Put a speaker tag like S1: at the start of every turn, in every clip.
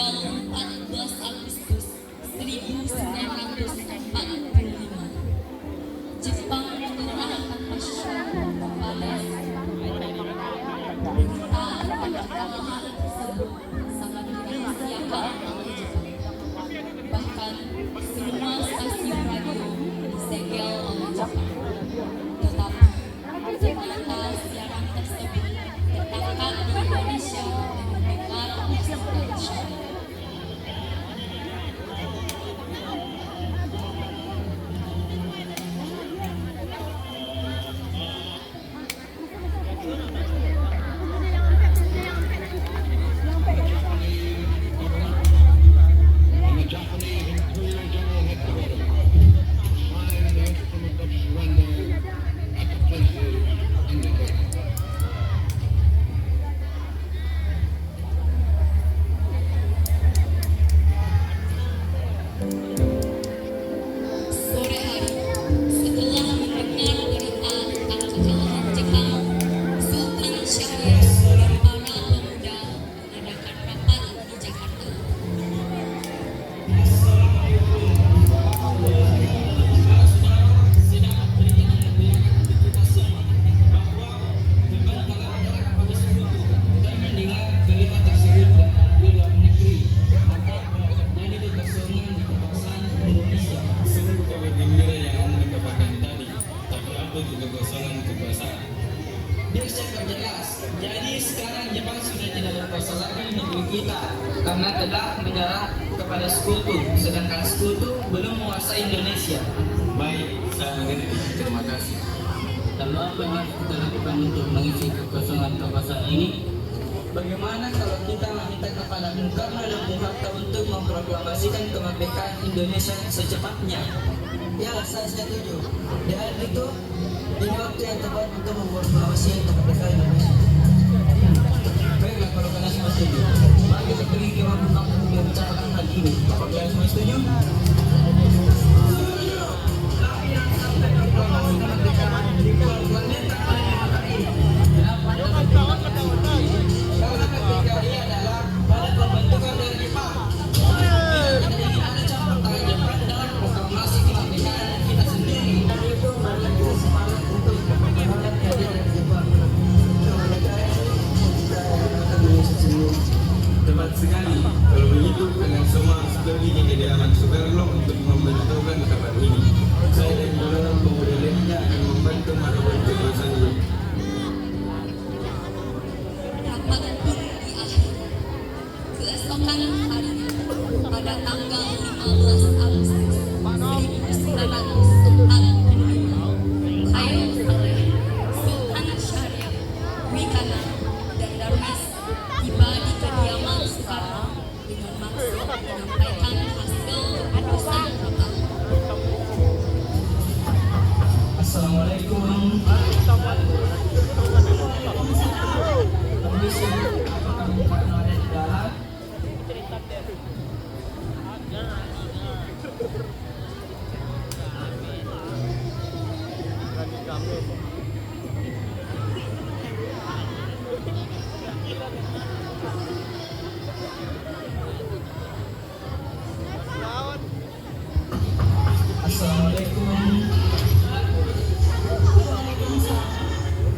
S1: tanggal 14 Agustus 1945, Jepang menyerahkan Rusia kepada hal tersebut sangat dirahasiakan oleh Jepang. Bahkan semua stasiun radio disegel oleh Jepang. Tetapi ternyata siaran tersebut tertangkap di Indonesia dan mendengar Ustaz Syarif. Sore hari, setelah mendengar berita tentang kekalahan Jepang, Sultan Syahrir dan para pemuda mengadakan rapat di Jakarta.
S2: Jadi sekarang Jepang sudah tidak berkuasa lagi di negeri kita karena telah menyerah kepada sekutu, sedangkan sekutu belum menguasai Indonesia.
S3: Baik, saya mengerti. Terima kasih.
S2: Lalu apa yang harus kita lakukan untuk mengisi kekosongan kekuasaan ini? Bagaimana kalau kita meminta kepada Bung Karno dan Bung Hatta untuk memproklamasikan kemerdekaan Indonesia secepatnya?
S4: Ya, saya setuju. Dan itu ini waktu yang tepat untuk memproklamasi kemerdekaan Indonesia.
S2: Baiklah, kalau kalian semua setuju, mari kita pergi ke Bung Karno untuk membicarakan hal ini. Apakah kalian semua setuju? Karena ketika ini adalah pada pembentukan dari Jepang. Kita ingin ada campur tangan Jepang dalam proklamasi kemerdekaan kita sendiri.
S4: Dan itu mari kita semangat untuk menghargai kehadiran Jepang. Kemerdekaan ini kita akan Indonesia sendiri.
S3: Tepat sekali. Kalau begitu, kalian semua setuju jadi anak Soekarno untuk membentukkan tempat ini. Saya dan beberapa pemuda lainnya akan membantu melakukan keputusan ini.
S1: Rapat pun diakhiri. Keesokan harinya, pada tanggal 15 Agustus 1945, Khairul Saleh, Sultan Syahrir, Wikana, dan Darwis tiba di kediaman Soekarno dengan maksud menyampaikan hasil keputusan rapat.
S2: Assalamualaikum. Permisi, apakah Bung Karno ada di dalam? Assalamualaikum.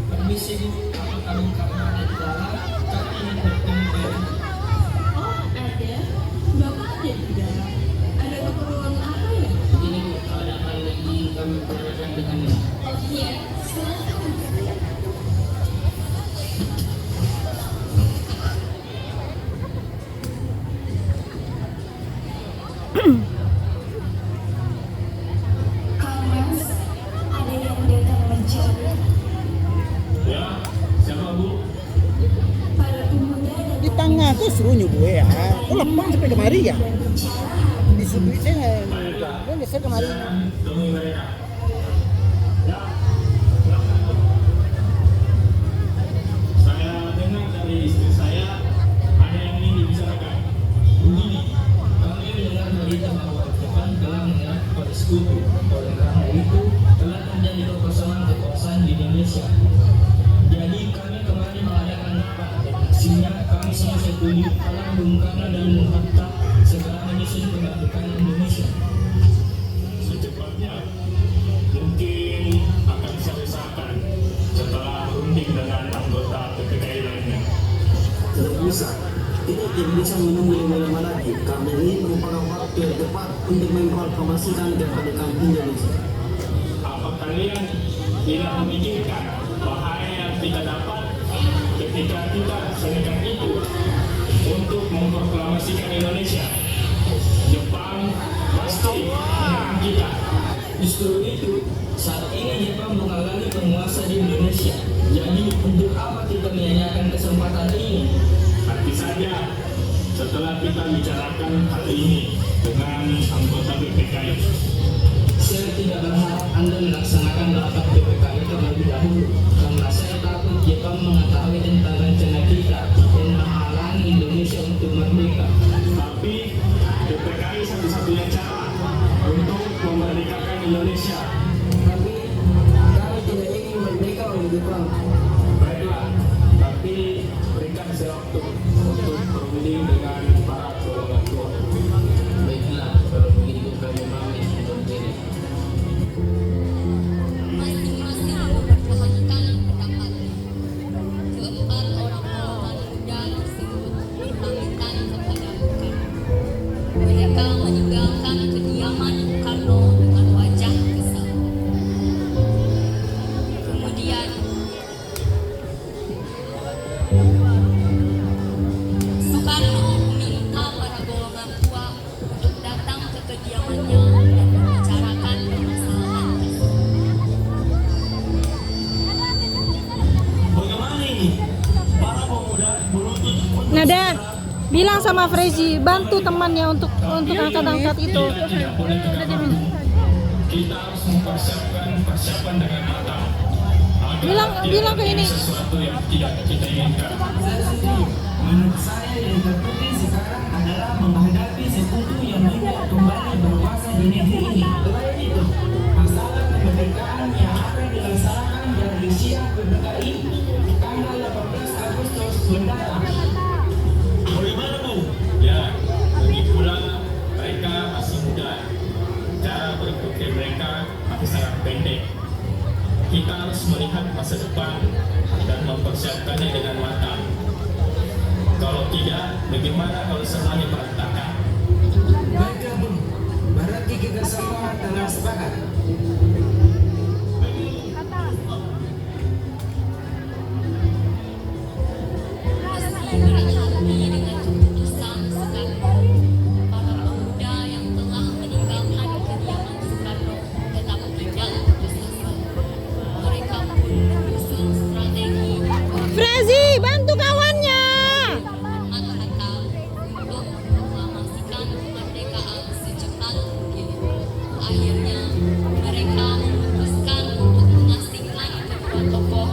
S2: Permisi Bu, apakah Bung Karno ada di dalam? Kami ingin bertemu dengan
S5: Oh, ada. Bapak ada di dalam. Ada keperluan apa ya?
S2: ini Bu, ada hal yang ingin kami bicarakan dengannya.
S5: Oh iya, silakan.
S4: Kang Mas, ada yang datang mencari.
S3: Ya, siapa Bu?
S4: Para pemuda dan
S6: Di tengah tuh suruhnya gue ya. Kok lepang sampai kemari ya? Di sudut saya enggak. Gue geser kemari.
S3: Temui mereka. Saya dengar dari istri saya ada yang ingin dibicarakan. Begini,
S2: Kami mendengar berita bahwa Jepang telah menyerah kepada sekutu. Oleh karena itu, telah terjadi kekosongan kekuasaan di Indonesia. Jadi kami kemarin mengadakan rapat dan hasilnya kami semua setuju menghalang Bung Karno dan Bung Hatta segera menyusun kemerdekaan Indonesia?
S7: Secepatnya mungkin akan saya resahkan setelah berunding dengan anggota PPKI lainnya.
S4: Tidak bisa. Kita tidak bisa menunggu lama lagi karena ini merupakan waktu yang tepat untuk memproklamasikan kemerdekaan Indonesia.
S7: Apa kalian tidak memikirkan bahaya yang kita dapat ketika kita senekat itu untuk memproklamasikan Indonesia? Jepang pasti menyerang kita.
S2: Justru itu, saat ini Jepang menghalangi penguasa di Indonesia. Jadi, untuk apa kita menyanyiakan kesempatan ini?
S7: Nanti saja setelah kita bicarakan hal ini dengan anggota PPKI.
S2: Saya tidak berharap Anda melaksanakan rapat PPKI terlebih dahulu, karena saya takut Jepang mengetahui tentang rencana kita dan menghalangi Indonesia untuk merdeka.
S7: Tapi PPKI satu-satunya cara untuk memerdekakan Indonesia.
S4: Tapi kami tidak ingin merdeka oleh Jepang.
S7: Baiklah, tapi berikan saya waktu untuk berunding dengan para golongan tua.
S2: Baiklah, kalau begitu kami pamit untuk diri.
S1: Masing-masing mempertahankan pendapatnya. Keempat orang golongan muda tersebut berpamitan kepada Bung Karno. Mereka meninggalkan kediaman Bung Karno dengan wajah kesal. Kemudian Soekarno meminta para golongan tua untuk datang ke kediamannya dan membicarakan permasalahan tersebut.
S7: Bagaimana ini? Para pemuda menuntut
S8: Nada, bilang sama Frezi bantu temannya untuk angkat-angkat itu.
S7: tidak boleh kita bantu. Kita harus mempersiapkan persiapan dengan matang. Agar
S8: Bilang ke ini.
S7: sesuatu yang tidak kita inginkan.
S4: Saya setuju. Menurut saya yang terpenting sekarang adalah menghadapi sekutu yang hendak kembali berkuasa di negeri ini. Selain itu, masalah kemerdekaan yang akan dilaksanakan dari usia PPKI tanggal 18 Agustus mendatang.
S7: Bagaimana mau? Ya, lagi pula mereka masih muda. Cara berpikir mereka masih sangat pendek. Kita harus melihat masa depan dan mempersiapkannya dengan matang. Kalau tidak, bagaimana kalau semuanya berantakan?
S4: Baiklah Bung, berarti kita semua telah sepakat.
S1: Meski berat hati dengan keputusan Soekarno, para pemuda yang telah meninggalkan kediaman Soekarno tetap tidak putus asa. Mereka pun menyusun strategi
S8: Frezi, bantu kawannya.
S1: dengan Hatta untuk memproklamasikan kemerdekaan secepat mungkin. Akhirnya, mereka memutuskan untuk mengasingkan kedua tokoh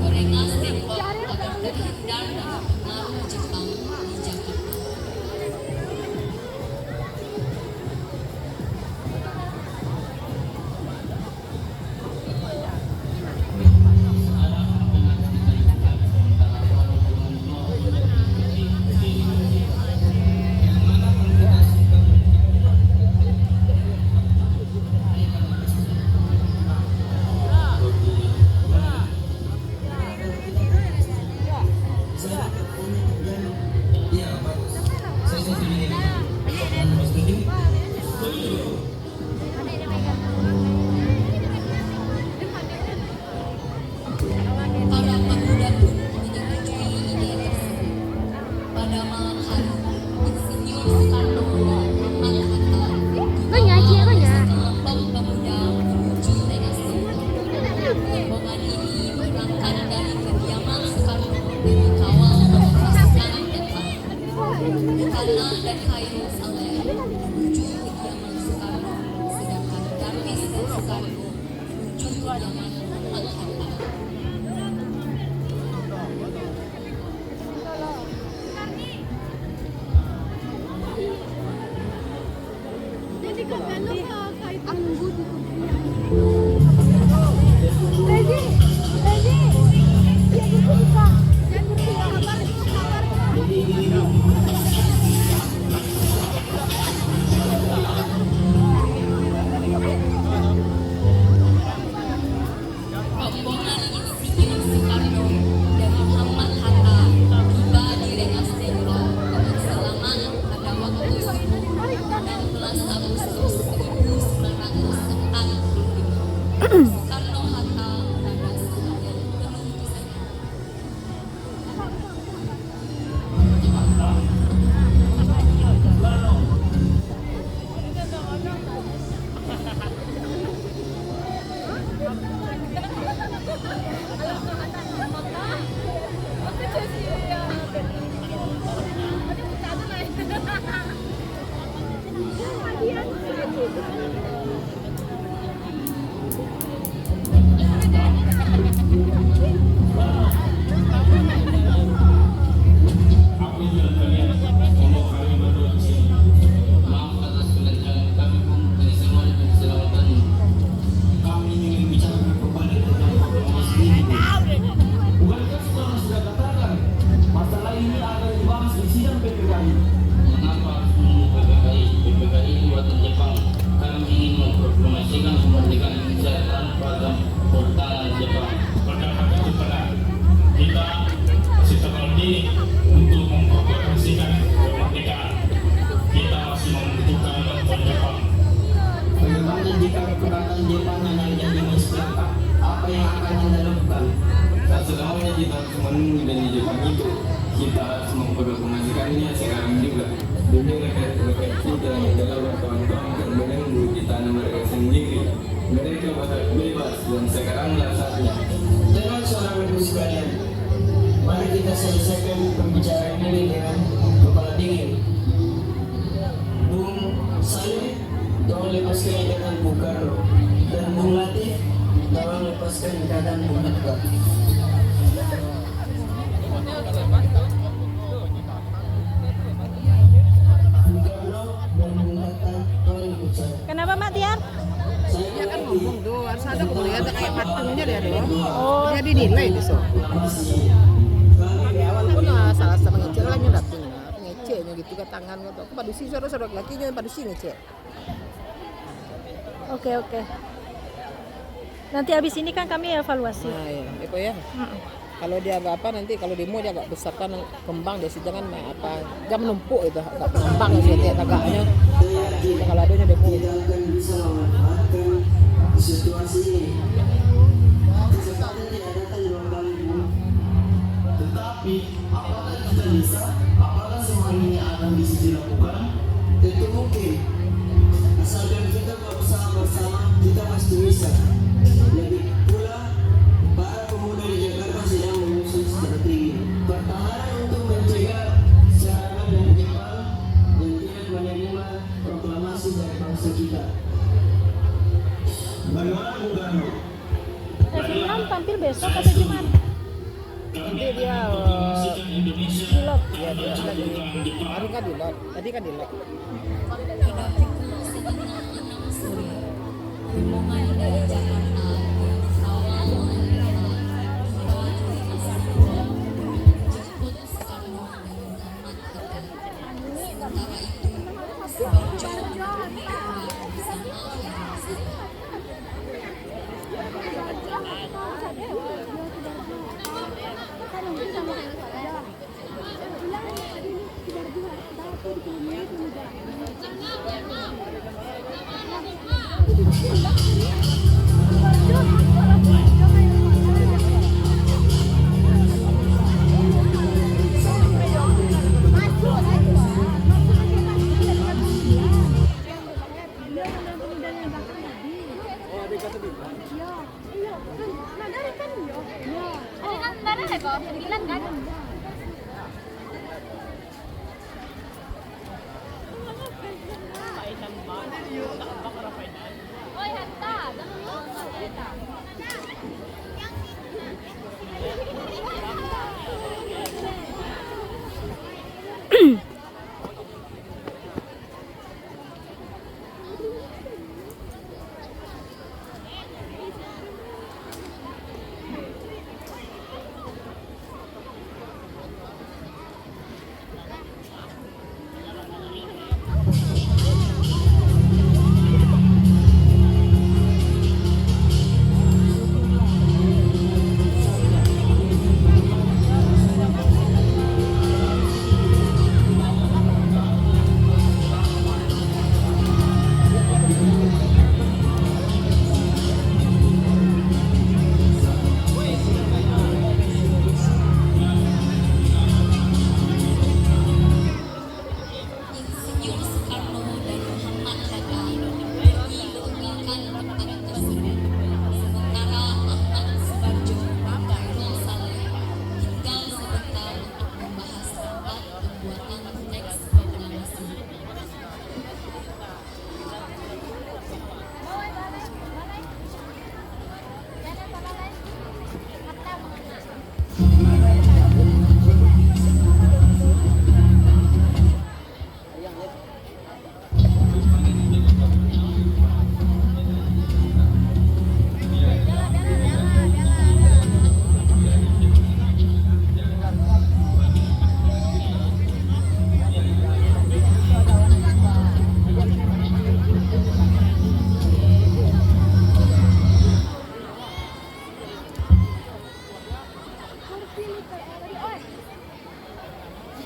S1: ke Rengas Dengklok agar terhindar dari pengaruh Jepang di Jakarta.
S4: Iya, bagus. Saya setuju dengan itu. Anda setuju?
S1: Para pemuda pun menyetujui ide tersebut. Pada malam hari, Insinyur Soekarno dan Muhammad Hatta dibawa sekelompok pemuda menuju Rengas Dengklok. Rombongan ini berangkat dari kediaman Soekarno dan dikawal oleh pasukan tentara. Hatta dan Khairul Saleh menuju kediaman Soekarno, sedangkan Darwis dan Soekarno menuju kediaman Muhammad Hatta.
S5: Jadi kagano ka kahit ang budi ko. Ready? Ready? Ya, itu ka. Yan, kabar ka.
S4: Jadi gini Bung,
S7: Aku juga kalian untuk kami berdua di sini.
S2: Maaf atas kelancaran kami pun dari semua demi keselamatanmu.
S4: Kami ingin bicara kembali tentang proklamasi ini. Bukankah saudara sudah katakan masalah ini akan dibahas di sidang PPKI?
S2: Mengapa harus menunggu PPKI? PPKI buatan Jepang. Kami ingin memproklamasikan kemerdekaan Indonesia tanpa campur tangan Jepang.
S7: Pada hari itu benar, kita masih terlalu dini untuk memproklamasikan kemerdekaan. Kita masih membutuhkan bantuan Jepang.
S4: Bagaimana jika keberatan Jepang yang jadi masyarakat? Apa yang akan Anda lakukan?
S3: Tak selamanya kita harus menunggu dari Jepang itu. Kita harus memproklamasikannya sekarang juga. Demi rakyat-rakyat kita yang telah bertahun-tahun terbelenggu di tanah mereka sendiri. Mereka berhak bebas dan sekaranglah saatnya.
S4: Dengan seorang ibu sekalian, mari kita selesaikan pembicaraan ini dengan kepala dingin. Bung Saleh, tolong lepaskan ikatan Bung Karno. Dan Bung Latif, tolong lepaskan ikatan Bung Hatta. Bung Karno dan Bung Hatta, tolong ikut saya.
S8: Kenapa Mak Tiar?
S9: Dia kan ngomong tuh, harus ada kemudian ada kayak patungnya dia dong.
S8: Oh,
S9: Dia dinilai besok. Ya, walaupun salah sama ngecek lah nyedapin lah, ngeceknya gitu ke tangan gitu. Aku padusi saudara lakinya yang padusi ngecek.
S8: oke. Nanti habis ini kan kami evaluasi.
S9: Nah ya, itu ya. Kalau dia agak apa nanti kalau demo dia agak besar kan kembang dia sih jangan apa dia menumpuk itu agak kembang dia tiap agaknya. Kalau adanya demo.
S4: Kita akan bisa memanfaatkan situasi ini. Kesempatan tidak datang dua kali. Tetapi apakah kita bisa? Apakah semua ini akan bisa dilakukan? Tentu mungkin. Asalkan kita bersama, kita pasti bisa. Lebih pula, para pemuda di Jakarta sedang menyusun strategi pertahanan untuk mencegah serangan dari Jepang yang tidak menerima proklamasi dari bangsa kita.
S3: Bagaimana Bung Karno?
S8: Film tampil besok atau gimana?
S9: Nanti dia
S7: Proklamasikan Indonesia
S8: Pilot.
S9: ya dia lagi kemarin kan di lot, tadi kan di lot.
S1: Pada pukul setengah 6 sore, rombongan dari Jakarta bersama menuju Masjid jemput Soekarno dan Muhammad Hatta. Sementara itu, Subarjo bersama Herawati.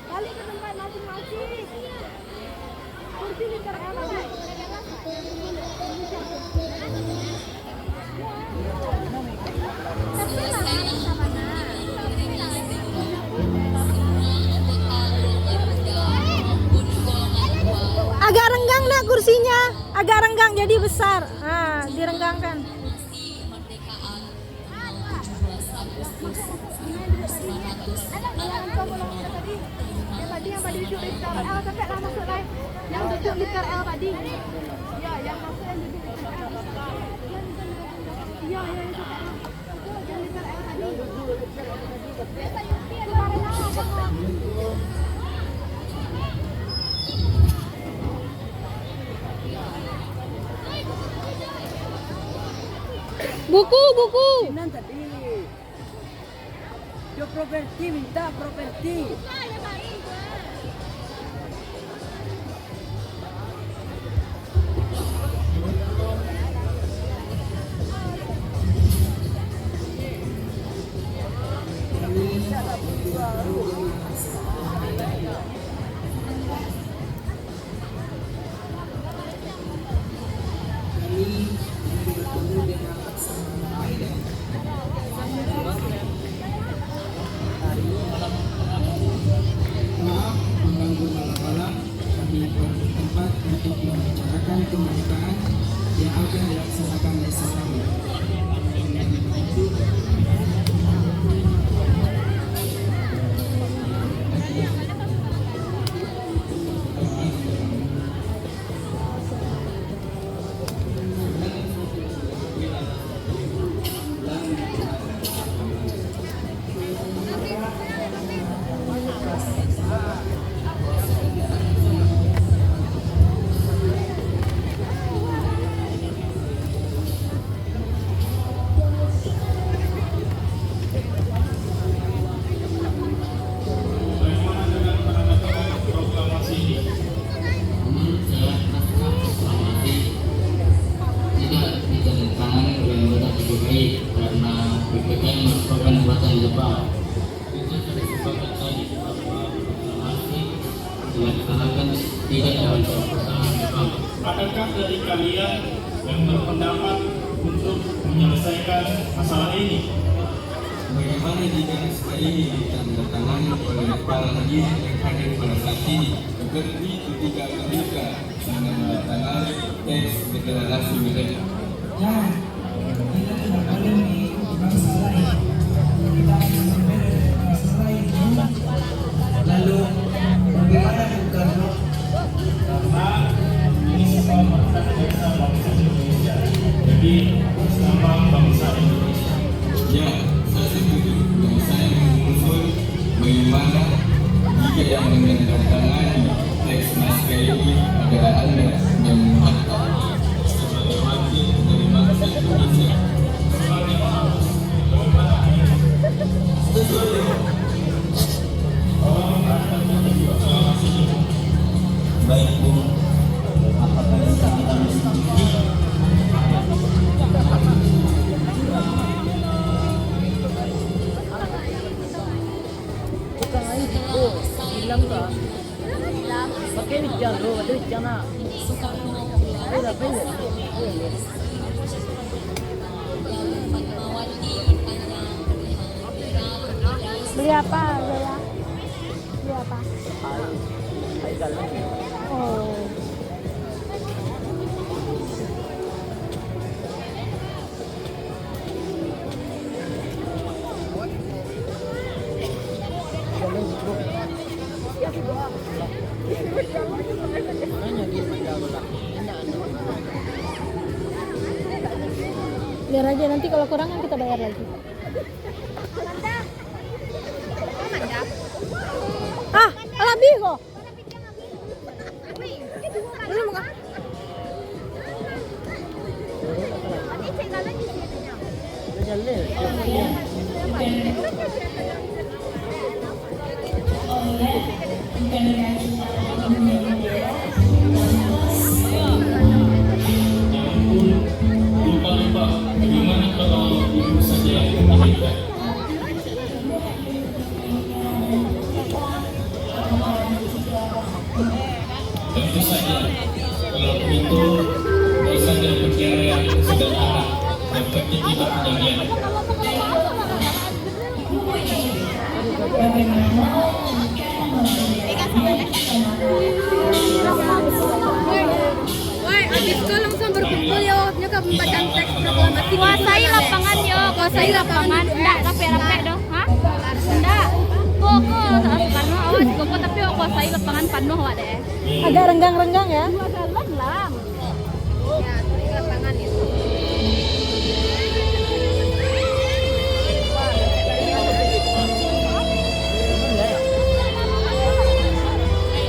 S5: Balik ke tempat masing-masing. Kursi liter L lagi.
S8: Agak renggang nak kursinya, agak renggang jadi besar. Ah, direnggangkan.
S5: Yang tadi duduk liter L sampai lah masuk live. Yang duduk liter L tadi. Ya, yang masuk yang duduk liter L. Ya, yang sampai lah. Yang liter L tadi. Kemarin lah.
S8: Buku.
S6: Tadi. Yo properti minta properti.
S4: Maaf mengganggu malam-malam. Kami bertempat untuk membicarakan kemerdekaan yang akan dilaksanakan esok hari.
S7: Bagaimana dengan penandatanganan proklamasi ini?
S2: Tidak ditandatangani oleh anggota PPKI karena PPKI merupakan buatan Jepang. Kita sudah sepakat tadi bahwa proklamasi dilaksanakan tidak dalam pasangan Jepang.
S7: Adakah dari kalian yang berpendapat untuk menyelesaikan masalah ini?
S3: Bagaimana jika naskah ini ditandatangani oleh kepala haji yang hadir pada saat ini, seperti ketika Amerika menandatangani teks deklarasi mereka?
S4: Ya, kita tidak boleh mengikuti bangsa lain. Kita harus berbeda dengan bangsa lain. Lalu, bagaimana Bung Karno?
S7: Karena ini semua merupakan bangsa Indonesia. Jadi bersama bangsa Indonesia.
S3: Ya, saya setuju dan saya mengusul bagaimana jika yang menandatangani teks naskah ini adalah Anda yang mengatakan sebagai wakil dari bangsa Indonesia. Baik Bung, apakah bisa kita menyetujui?
S6: Bilang ka. Pakai hujan lo, ada hujan na. Pwede.
S8: Beli apa, Zoya? Beli apa?
S6: Ay galang.
S8: Oh.
S6: Makanya dia galang.
S8: Biar aja nanti kalau kurang kan kita bayar lagi. Ah, lebih kok.
S7: Kalau begitu, dosa dan perkara yang sederhana yang penting kita penyajian.
S5: Woi, abis itu langsung berkumpul ya waktunya ke pembacaan teks proklamasi. Kuasai lapangan yo, kuasai lapangan. Enggak, rapi-rapi dong. Hah? Enggak. Kok Soekarno awas kok tapi kuasai lapangan penuh wak deh.
S8: Agak renggang-renggang ya.
S5: Dua galon lah. Ya, di lapangan itu.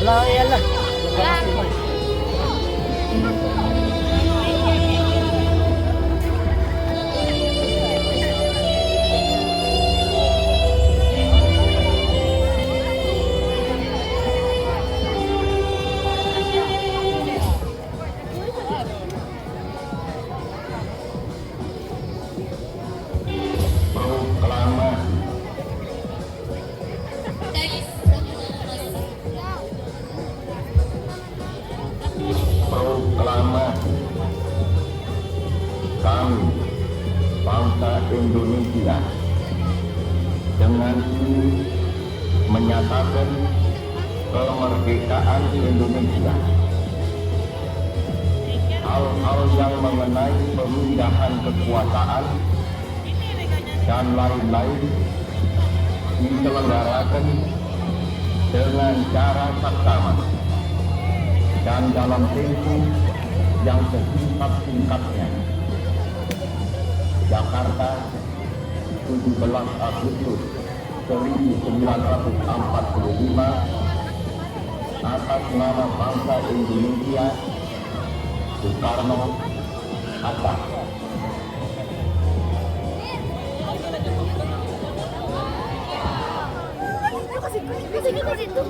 S6: Lah iyalah.
S1: Teks proklamasi.
S10: Proklamasi kami bangsa Indonesia dengan ini menyatakan kemerdekaan Indonesia. Hal-hal yang mengenai pemindahan kekuasaan dan lain-lain diselenggarakan dengan cara saksama dan dalam tempo yang sesingkat-singkatnya. Jakarta, 17 Agustus 1945, atas nama bangsa Indonesia, Soekarno Hatta.
S5: Kasih gitu.